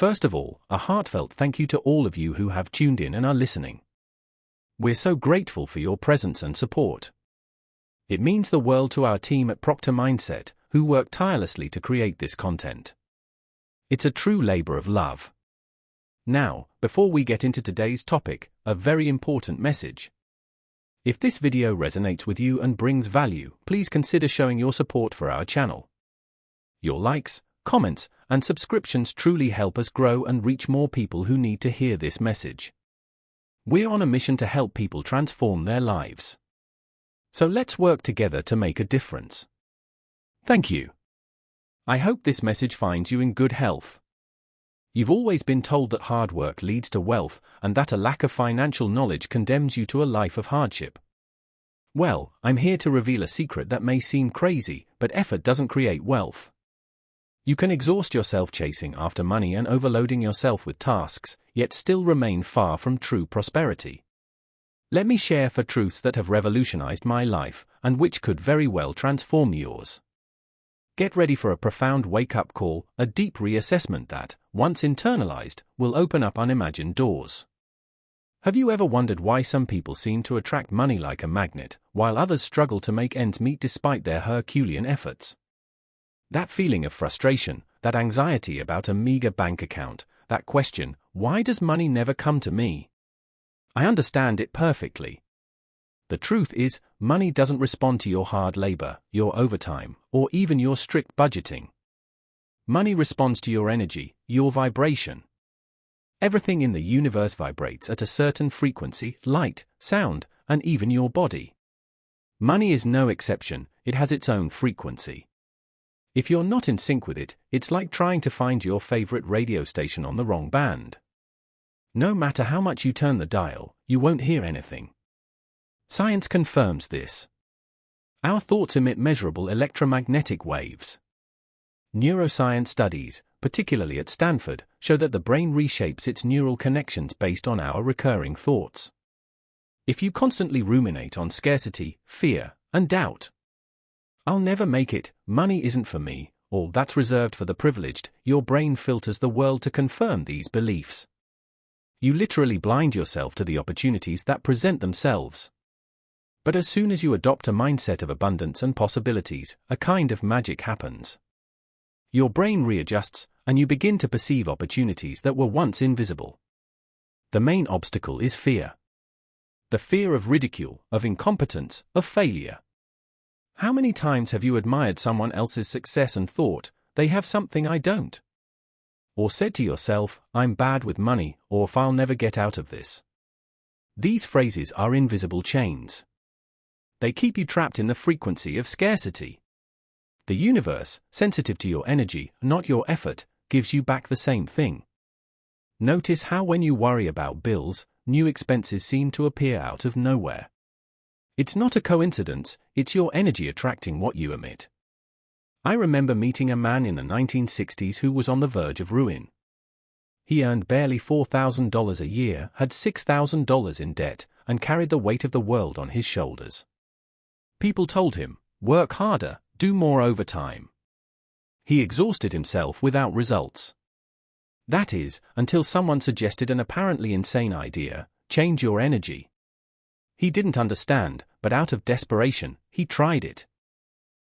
First of all, a heartfelt thank you to all of you who have tuned in and are listening. We're so grateful for your presence and support. It means the world to our team at Proctor Mindset, who work tirelessly to create this content. It's a true labor of love. Now, before we get into today's topic, a very important message. If this video resonates with you and brings value, please consider showing your support for our channel. Your likes, comments, and subscriptions truly help us grow and reach more people who need to hear this message. We're on a mission to help people transform their lives. So let's work together to make a difference. Thank you. I hope this message finds you in good health. You've always been told that hard work leads to wealth and that a lack of financial knowledge condemns you to a life of hardship. Well, I'm here to reveal a secret that may seem crazy, but effort doesn't create wealth. You can exhaust yourself chasing after money and overloading yourself with tasks, yet still remain far from true prosperity. Let me share 4 truths that have revolutionized my life and which could very well transform yours. Get ready for a profound wake-up call, a deep reassessment that, once internalized, will open up unimagined doors. Have you ever wondered why some people seem to attract money like a magnet, while others struggle to make ends meet despite their Herculean efforts? That feeling of frustration, that anxiety about a meager bank account, that question, why does money never come to me? I understand it perfectly. The truth is, money doesn't respond to your hard labor, your overtime, or even your strict budgeting. Money responds to your energy, your vibration. Everything in the universe vibrates at a certain frequency, light, sound, and even your body. Money is no exception, it has its own frequency. If you're not in sync with it, it's like trying to find your favorite radio station on the wrong band. No matter how much you turn the dial, you won't hear anything. Science confirms this. Our thoughts emit measurable electromagnetic waves. Neuroscience studies, particularly at Stanford, show that the brain reshapes its neural connections based on our recurring thoughts. If you constantly ruminate on scarcity, fear, and doubt, I'll never make it, money isn't for me, or that's reserved for the privileged, your brain filters the world to confirm these beliefs. You literally blind yourself to the opportunities that present themselves. But as soon as you adopt a mindset of abundance and possibilities, a kind of magic happens. Your brain readjusts, and you begin to perceive opportunities that were once invisible. The main obstacle is fear. The fear of ridicule, of incompetence, of failure. How many times have you admired someone else's success and thought, they have something I don't? Or said to yourself, I'm bad with money, or I'll never get out of this. These phrases are invisible chains. They keep you trapped in the frequency of scarcity. The universe, sensitive to your energy, not your effort, gives you back the same thing. Notice how when you worry about bills, new expenses seem to appear out of nowhere. It's not a coincidence, it's your energy attracting what you emit. I remember meeting a man in the 1960s who was on the verge of ruin. He earned barely $4,000 a year, had $6,000 in debt, and carried the weight of the world on his shoulders. People told him, work harder, do more overtime. He exhausted himself without results. That is, until someone suggested an apparently insane idea, change your energy. He didn't understand, but out of desperation, he tried it.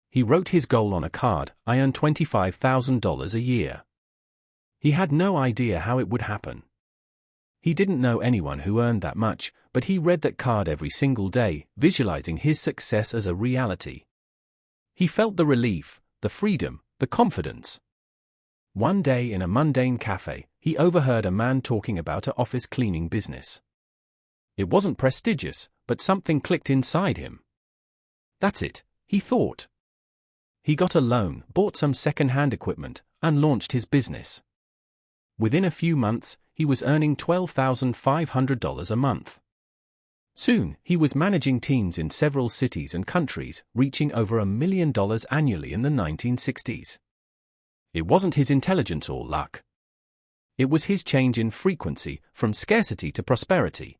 He wrote his goal on a card, I earn $25,000 a year. He had no idea how it would happen. He didn't know anyone who earned that much, but he read that card every single day, visualizing his success as a reality. He felt the relief, the freedom, the confidence. One day in a mundane cafe, he overheard a man talking about an office cleaning business. It wasn't prestigious, but something clicked inside him. That's it, he thought. He got a loan, bought some second-hand equipment, and launched his business. Within a few months, he was earning $12,500 a month. Soon, he was managing teams in several cities and countries, reaching over $1 million annually in the 1960s. It wasn't his intelligence or luck. It was his change in frequency, from scarcity to prosperity.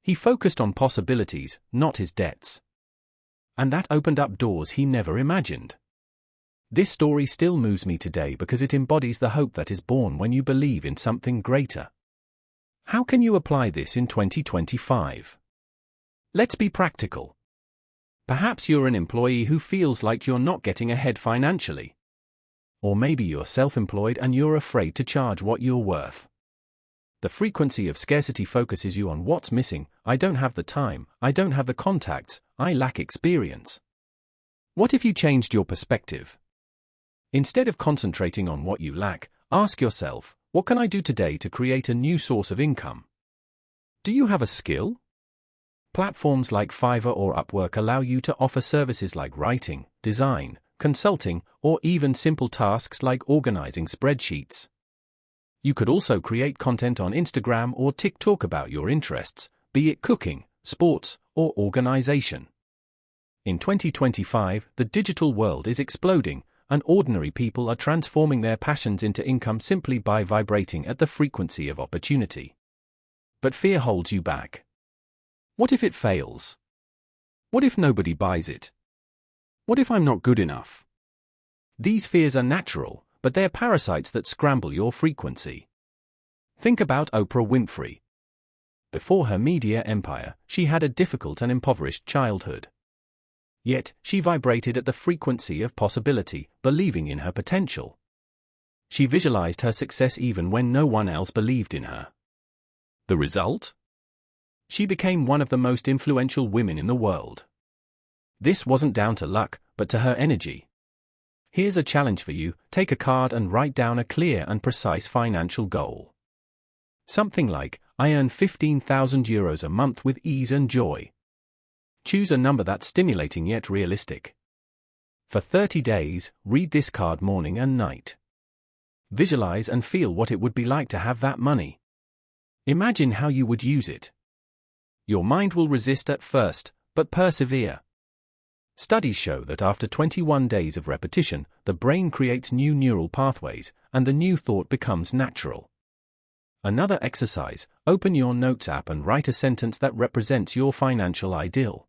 He focused on possibilities, not his debts. And that opened up doors he never imagined. This story still moves me today because it embodies the hope that is born when you believe in something greater. How can you apply this in 2025? Let's be practical. Perhaps you're an employee who feels like you're not getting ahead financially. Or maybe you're self-employed and you're afraid to charge what you're worth. The frequency of scarcity focuses you on what's missing. I don't have the time, I don't have the contacts, I lack experience. What if you changed your perspective? Instead of concentrating on what you lack, ask yourself, what can I do today to create a new source of income? Do you have a skill? Platforms like Fiverr or Upwork allow you to offer services like writing, design, consulting, or even simple tasks like organizing spreadsheets. You could also create content on Instagram or TikTok about your interests, be it cooking, sports, or organization. In 2025, the digital world is exploding, and ordinary people are transforming their passions into income simply by vibrating at the frequency of opportunity. But fear holds you back. What if it fails? What if nobody buys it? What if I'm not good enough? These fears are natural, but they're parasites that scramble your frequency. Think about Oprah Winfrey. Before her media empire, she had a difficult and impoverished childhood. Yet, she vibrated at the frequency of possibility, believing in her potential. She visualized her success even when no one else believed in her. The result? She became one of the most influential women in the world. This wasn't down to luck, but to her energy. Here's a challenge for you: take a card and write down a clear and precise financial goal. Something like, I earn €15,000 a month with ease and joy. Choose a number that's stimulating yet realistic. For 30 days, read this card morning and night. Visualize and feel what it would be like to have that money. Imagine how you would use it. Your mind will resist at first, but persevere. Studies show that after 21 days of repetition, the brain creates new neural pathways, and the new thought becomes natural. Another exercise: open your Notes app and write a sentence that represents your financial ideal.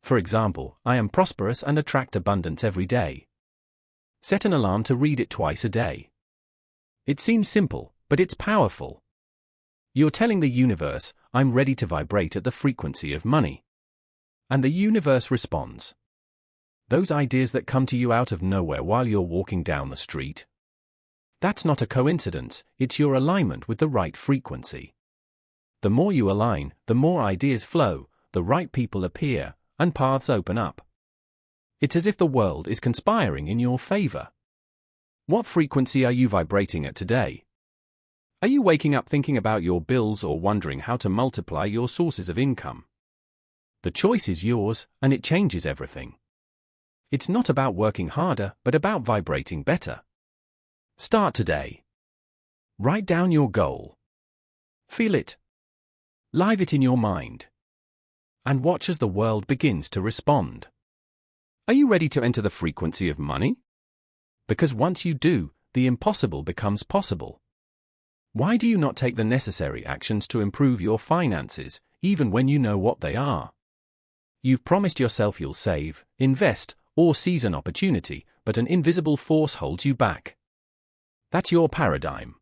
For example, I am prosperous and attract abundance every day. Set an alarm to read it twice a day. It seems simple, but it's powerful. You're telling the universe, I'm ready to vibrate at the frequency of money. And the universe responds. Those ideas that come to you out of nowhere while you're walking down the street. That's not a coincidence, it's your alignment with the right frequency. The more you align, the more ideas flow, the right people appear, and paths open up. It's as if the world is conspiring in your favor. What frequency are you vibrating at today? Are you waking up thinking about your bills or wondering how to multiply your sources of income? The choice is yours, and it changes everything. It's not about working harder, but about vibrating better. Start today. Write down your goal. Feel it. Live it in your mind. And watch as the world begins to respond. Are you ready to enter the frequency of money? Because once you do, the impossible becomes possible. Why do you not take the necessary actions to improve your finances, even when you know what they are? You've promised yourself you'll save, invest, or seize an opportunity, but an invisible force holds you back. That's your paradigm.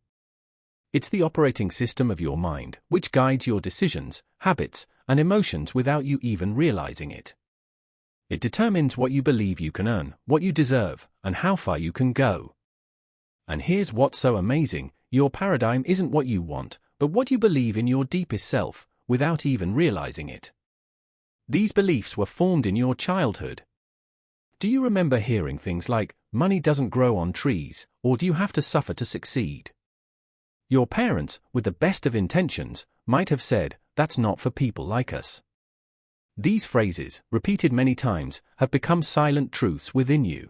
It's the operating system of your mind, which guides your decisions, habits, and emotions without you even realizing it. It determines what you believe you can earn, what you deserve, and how far you can go. And here's what's so amazing: your paradigm isn't what you want, but what you believe in your deepest self, without even realizing it. These beliefs were formed in your childhood. Do you remember hearing things like, money doesn't grow on trees, or do you have to suffer to succeed? Your parents, with the best of intentions, might have said, that's not for people like us. These phrases, repeated many times, have become silent truths within you.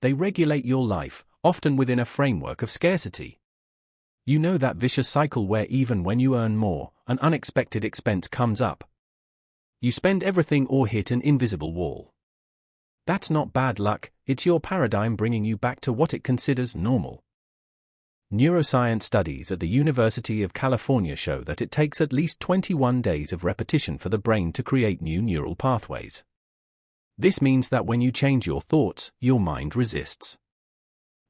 They regulate your life, often within a framework of scarcity. You know that vicious cycle where even when you earn more, an unexpected expense comes up. You spend everything or hit an invisible wall. That's not bad luck, it's your paradigm bringing you back to what it considers normal. Neuroscience studies at the University of California show that it takes at least 21 days of repetition for the brain to create new neural pathways. This means that when you change your thoughts, your mind resists.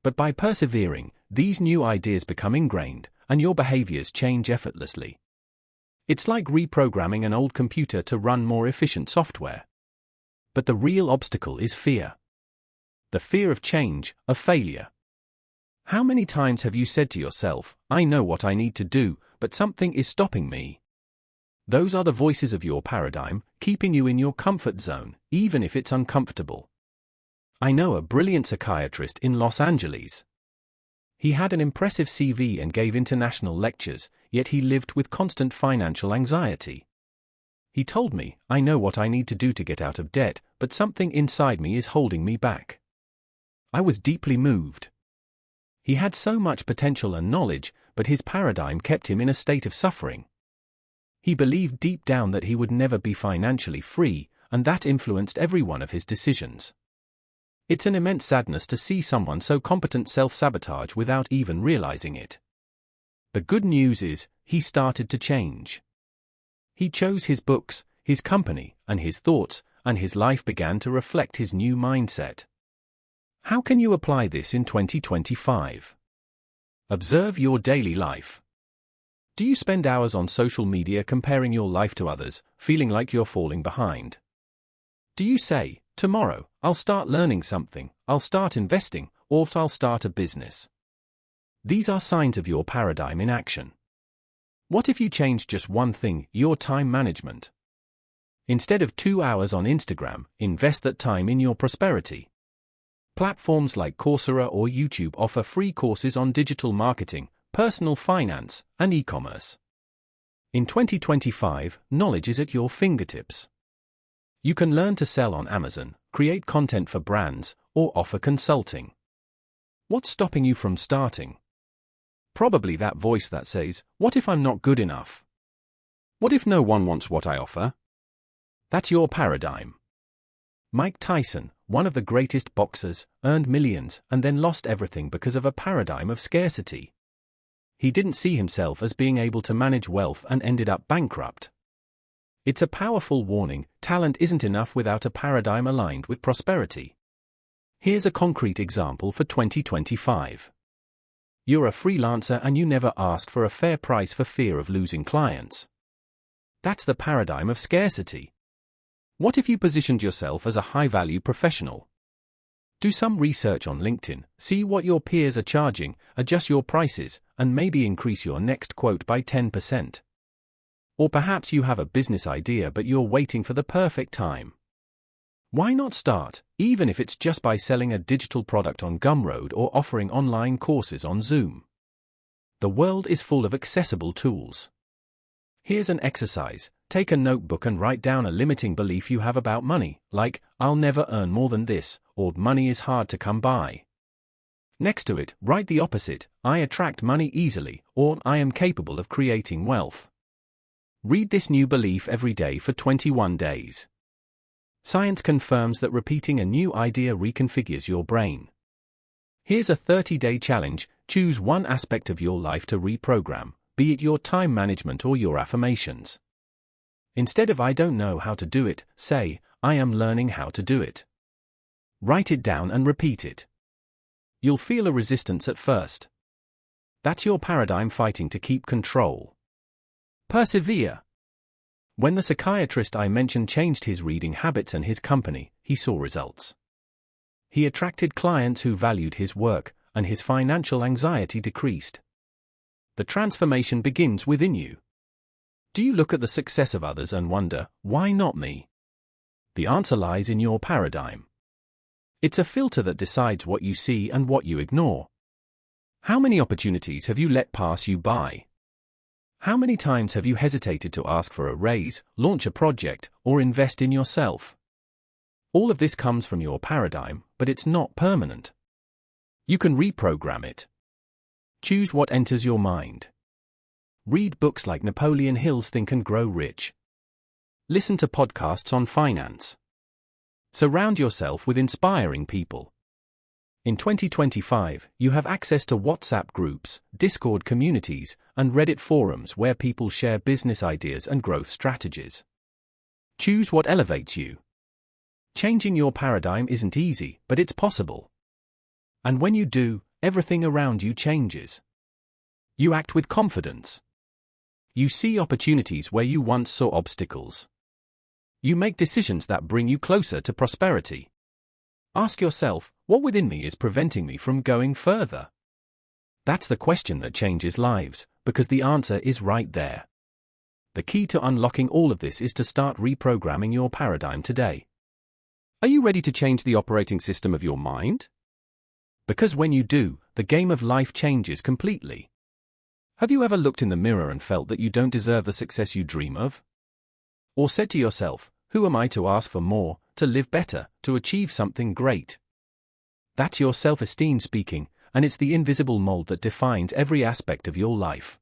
But by persevering, these new ideas become ingrained, and your behaviors change effortlessly. It's like reprogramming an old computer to run more efficient software. But the real obstacle is fear. The fear of change, of failure. How many times have you said to yourself, I know what I need to do, but something is stopping me? Those are the voices of your paradigm, keeping you in your comfort zone, even if it's uncomfortable. I know a brilliant psychiatrist in Los Angeles. He had an impressive CV and gave international lectures, yet he lived with constant financial anxiety. He told me, I know what I need to do to get out of debt, but something inside me is holding me back. I was deeply moved. He had so much potential and knowledge, but his paradigm kept him in a state of suffering. He believed deep down that he would never be financially free, and that influenced every one of his decisions. It's an immense sadness to see someone so competent self-sabotage without even realizing it. The good news is, he started to change. He chose his books, his company, and his thoughts, and his life began to reflect his new mindset. How can you apply this in 2025? Observe your daily life. Do you spend hours on social media comparing your life to others, feeling like you're falling behind? Do you say, tomorrow, I'll start learning something, I'll start investing, or I'll start a business? These are signs of your paradigm in action. What if you change just one thing, your time management? Instead of 2 hours on Instagram, invest that time in your prosperity. Platforms like Coursera or YouTube offer free courses on digital marketing, personal finance, and e-commerce. In 2025, knowledge is at your fingertips. You can learn to sell on Amazon, create content for brands, or offer consulting. What's stopping you from starting? Probably that voice that says, what if I'm not good enough? What if no one wants what I offer? That's your paradigm. Mike Tyson, one of the greatest boxers, earned millions and then lost everything because of a paradigm of scarcity. He didn't see himself as being able to manage wealth and ended up bankrupt. It's a powerful warning, talent isn't enough without a paradigm aligned with prosperity. Here's a concrete example for 2025. You're a freelancer and you never asked for a fair price for fear of losing clients. That's the paradigm of scarcity. What if you positioned yourself as a high-value professional? Do some research on LinkedIn, see what your peers are charging, adjust your prices, and maybe increase your next quote by 10%. Or perhaps you have a business idea but you're waiting for the perfect time. Why not start, even if it's just by selling a digital product on Gumroad or offering online courses on Zoom? The world is full of accessible tools. Here's an exercise. Take a notebook and write down a limiting belief you have about money, like, I'll never earn more than this, or money is hard to come by. Next to it, write the opposite, I attract money easily, or I am capable of creating wealth. Read this new belief every day for 21 days. Science confirms that repeating a new idea reconfigures your brain. Here's a 30-day challenge, choose one aspect of your life to reprogram, be it your time management or your affirmations. Instead of I don't know how to do it, say, I am learning how to do it. Write it down and repeat it. You'll feel a resistance at first. That's your paradigm fighting to keep control. Persevere. When the psychiatrist I mentioned changed his reading habits and his company, he saw results. He attracted clients who valued his work, and his financial anxiety decreased. The transformation begins within you. Do you look at the success of others and wonder, why not me? The answer lies in your paradigm. It's a filter that decides what you see and what you ignore. How many opportunities have you let pass you by? How many times have you hesitated to ask for a raise, launch a project, or invest in yourself? All of this comes from your paradigm, but it's not permanent. You can reprogram it. Choose what enters your mind. Read books like Napoleon Hill's Think and Grow Rich. Listen to podcasts on finance. Surround yourself with inspiring people. In 2025, you have access to WhatsApp groups, Discord communities, and Reddit forums where people share business ideas and growth strategies. Choose what elevates you. Changing your paradigm isn't easy, but it's possible. And when you do, everything around you changes. You act with confidence. You see opportunities where you once saw obstacles. You make decisions that bring you closer to prosperity. Ask yourself, what within me is preventing me from going further? That's the question that changes lives, because the answer is right there. The key to unlocking all of this is to start reprogramming your paradigm today. Are you ready to change the operating system of your mind? Because when you do, the game of life changes completely. Have you ever looked in the mirror and felt that you don't deserve the success you dream of? Or said to yourself, who am I to ask for more, to live better, to achieve something great? That's your self-esteem speaking, and it's the invisible mold that defines every aspect of your life.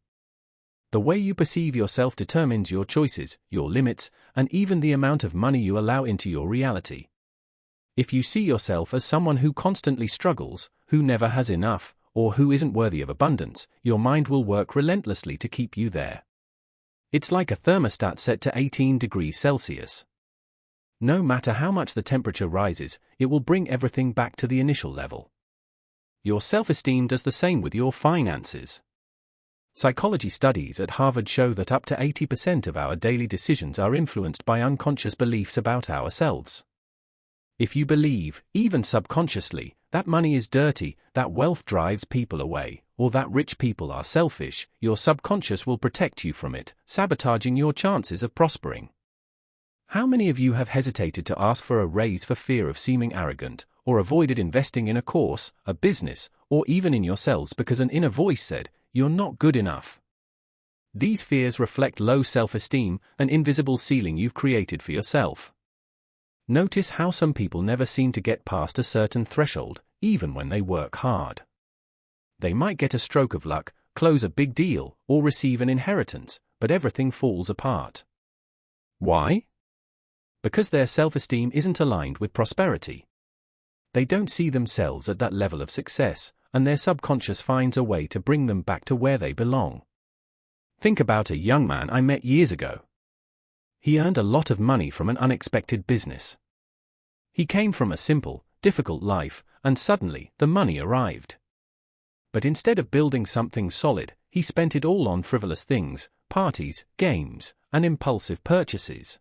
The way you perceive yourself determines your choices, your limits, and even the amount of money you allow into your reality. If you see yourself as someone who constantly struggles, who never has enough, or who isn't worthy of abundance, your mind will work relentlessly to keep you there. It's like a thermostat set to 18 degrees Celsius. No matter how much the temperature rises, it will bring everything back to the initial level. Your self-esteem does the same with your finances. Psychology studies at Harvard show that up to 80% of our daily decisions are influenced by unconscious beliefs about ourselves. If you believe, even subconsciously, that money is dirty, that wealth drives people away, or that rich people are selfish, your subconscious will protect you from it, sabotaging your chances of prospering. How many of you have hesitated to ask for a raise for fear of seeming arrogant, or avoided investing in a course, a business, or even in yourselves because an inner voice said, "You're not good enough"? These fears reflect low self-esteem, an invisible ceiling you've created for yourself. Notice how some people never seem to get past a certain threshold, even when they work hard. They might get a stroke of luck, close a big deal, or receive an inheritance, but everything falls apart. Why? Because their self-esteem isn't aligned with prosperity. They don't see themselves at that level of success, and their subconscious finds a way to bring them back to where they belong. Think about a young man I met years ago. He earned a lot of money from an unexpected business. He came from a simple, difficult life, and suddenly, the money arrived. But instead of building something solid, he spent it all on frivolous things, parties, games, and impulsive purchases.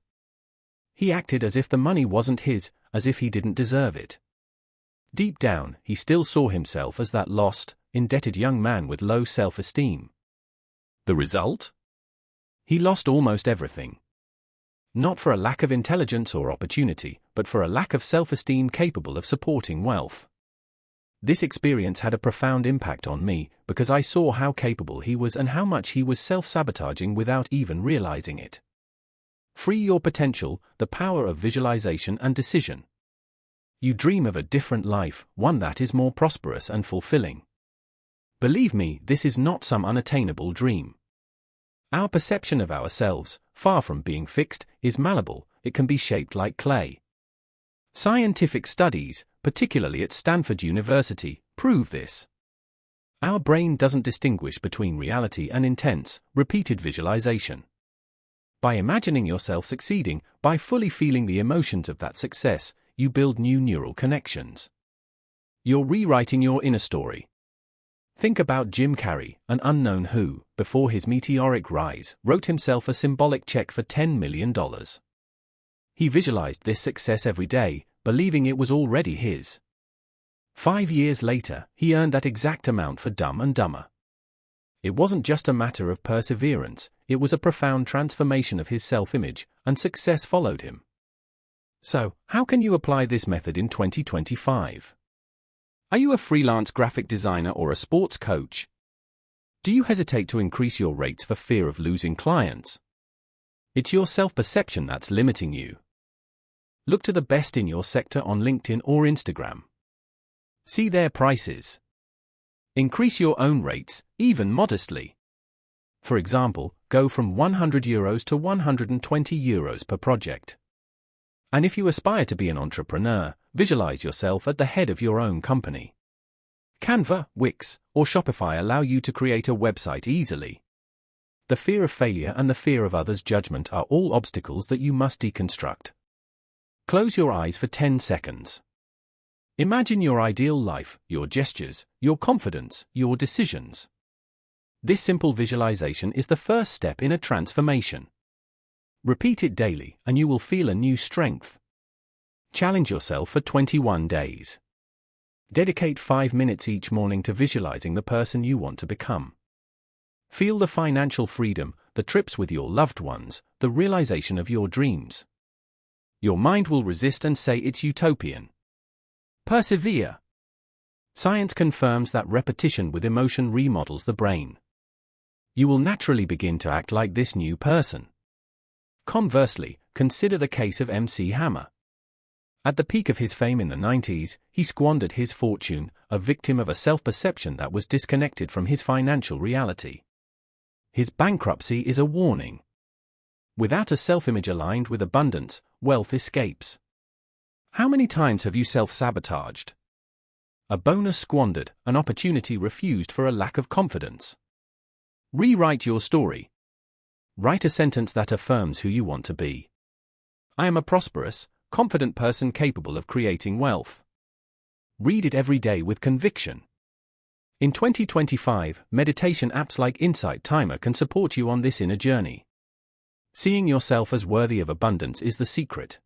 He acted as if the money wasn't his, as if he didn't deserve it. Deep down, he still saw himself as that lost, indebted young man with low self-esteem. The result? He lost almost everything. Not for a lack of intelligence or opportunity, but for a lack of self-esteem capable of supporting wealth. This experience had a profound impact on me, because I saw how capable he was and how much he was self-sabotaging without even realizing it. Free your potential, the power of visualization and decision. You dream of a different life, one that is more prosperous and fulfilling. Believe me, this is not some unattainable dream. Our perception of ourselves, far from being fixed, is malleable. It can be shaped like clay. Scientific studies, particularly at Stanford University, prove this. Our brain doesn't distinguish between reality and intense, repeated visualization. By imagining yourself succeeding, by fully feeling the emotions of that success, you build new neural connections. You're rewriting your inner story. Think about Jim Carrey, an unknown who, before his meteoric rise, wrote himself a symbolic check for $10 million. He visualized this success every day, believing it was already his. 5 years later, he earned that exact amount for Dumb and Dumber. It wasn't just a matter of perseverance, it was a profound transformation of his self-image, and success followed him. So, how can you apply this method in 2025? Are you a freelance graphic designer or a sports coach? Do you hesitate to increase your rates for fear of losing clients? It's your self-perception that's limiting you. Look to the best in your sector on LinkedIn or Instagram. See their prices. Increase your own rates, even modestly. For example, go from €100 to €120 per project. And if you aspire to be an entrepreneur, visualize yourself at the head of your own company. Canva, Wix, or Shopify allow you to create a website easily. The fear of failure and the fear of others' judgment are all obstacles that you must deconstruct. Close your eyes for 10 seconds. Imagine your ideal life, your gestures, your confidence, your decisions. This simple visualization is the first step in a transformation. Repeat it daily, and you will feel a new strength. Challenge yourself for 21 days. Dedicate 5 minutes each morning to visualizing the person you want to become. Feel the financial freedom, the trips with your loved ones, the realization of your dreams. Your mind will resist and say it's utopian. Persevere. Science confirms that repetition with emotion remodels the brain. You will naturally begin to act like this new person. Conversely, consider the case of MC Hammer. At the peak of his fame in the 90s, he squandered his fortune, a victim of a self-perception that was disconnected from his financial reality. His bankruptcy is a warning. Without a self-image aligned with abundance, wealth escapes. How many times have you self-sabotaged? A bonus squandered, an opportunity refused for a lack of confidence. Rewrite your story. Write a sentence that affirms who you want to be. I am a prosperous, confident person capable of creating wealth. Read it every day with conviction. In 2025, meditation apps like Insight Timer can support you on this inner journey. Seeing yourself as worthy of abundance is the secret.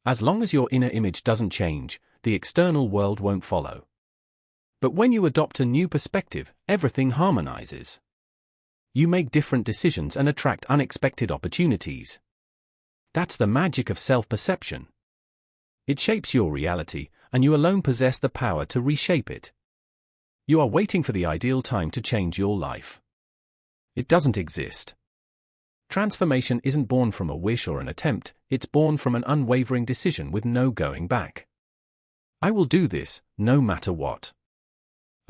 As long as your inner image doesn't change, the external world won't follow. But when you adopt a new perspective, everything harmonizes. You make different decisions and attract unexpected opportunities. That's the magic of self-perception. It shapes your reality, and you alone possess the power to reshape it. You are waiting for the ideal time to change your life. It doesn't exist. Transformation isn't born from a wish or an attempt, it's born from an unwavering decision with no going back. I will do this, no matter what.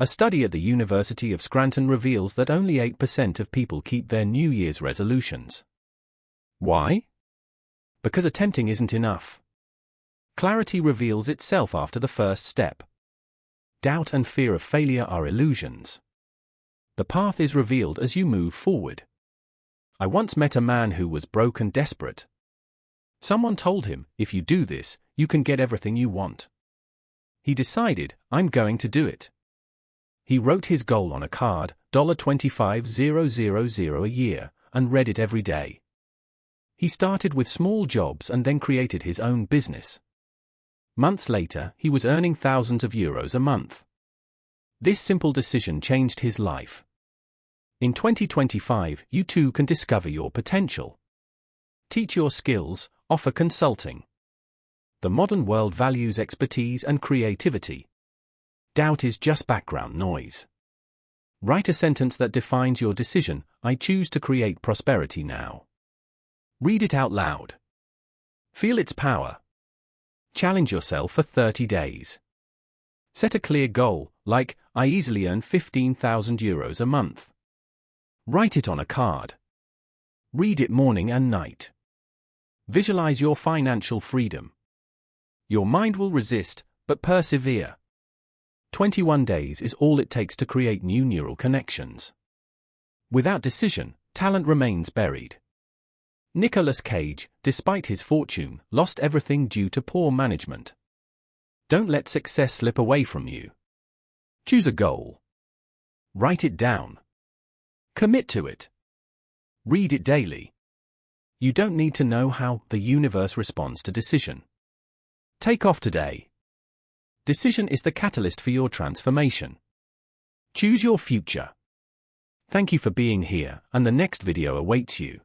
A study at the University of Scranton reveals that only 8% of people keep their New Year's resolutions. Why? Because attempting isn't enough. Clarity reveals itself after the first step. Doubt and fear of failure are illusions. The path is revealed as you move forward. I once met a man who was broke and desperate. Someone told him, if you do this, you can get everything you want. He decided, I'm going to do it. He wrote his goal on a card, $25,000 a year, and read it every day. He started with small jobs and then created his own business. Months later, he was earning thousands of euros a month. This simple decision changed his life. In 2025, you too can discover your potential. Teach your skills, offer consulting. The modern world values expertise and creativity. Doubt is just background noise. Write a sentence that defines your decision, I choose to create prosperity now. Read it out loud. Feel its power. Challenge yourself for 30 days. Set a clear goal, like, I easily earn 15,000 euros a month. Write it on a card. Read it morning and night. Visualize your financial freedom. Your mind will resist, but persevere. 21 days is all it takes to create new neural connections. Without decision, talent remains buried. Nicolas Cage, despite his fortune, lost everything due to poor management. Don't let success slip away from you. Choose a goal. Write it down. Commit to it. Read it daily. You don't need to know how the universe responds to decision. Take off today. Decision is the catalyst for your transformation. Choose your future. Thank you for being here, and the next video awaits you.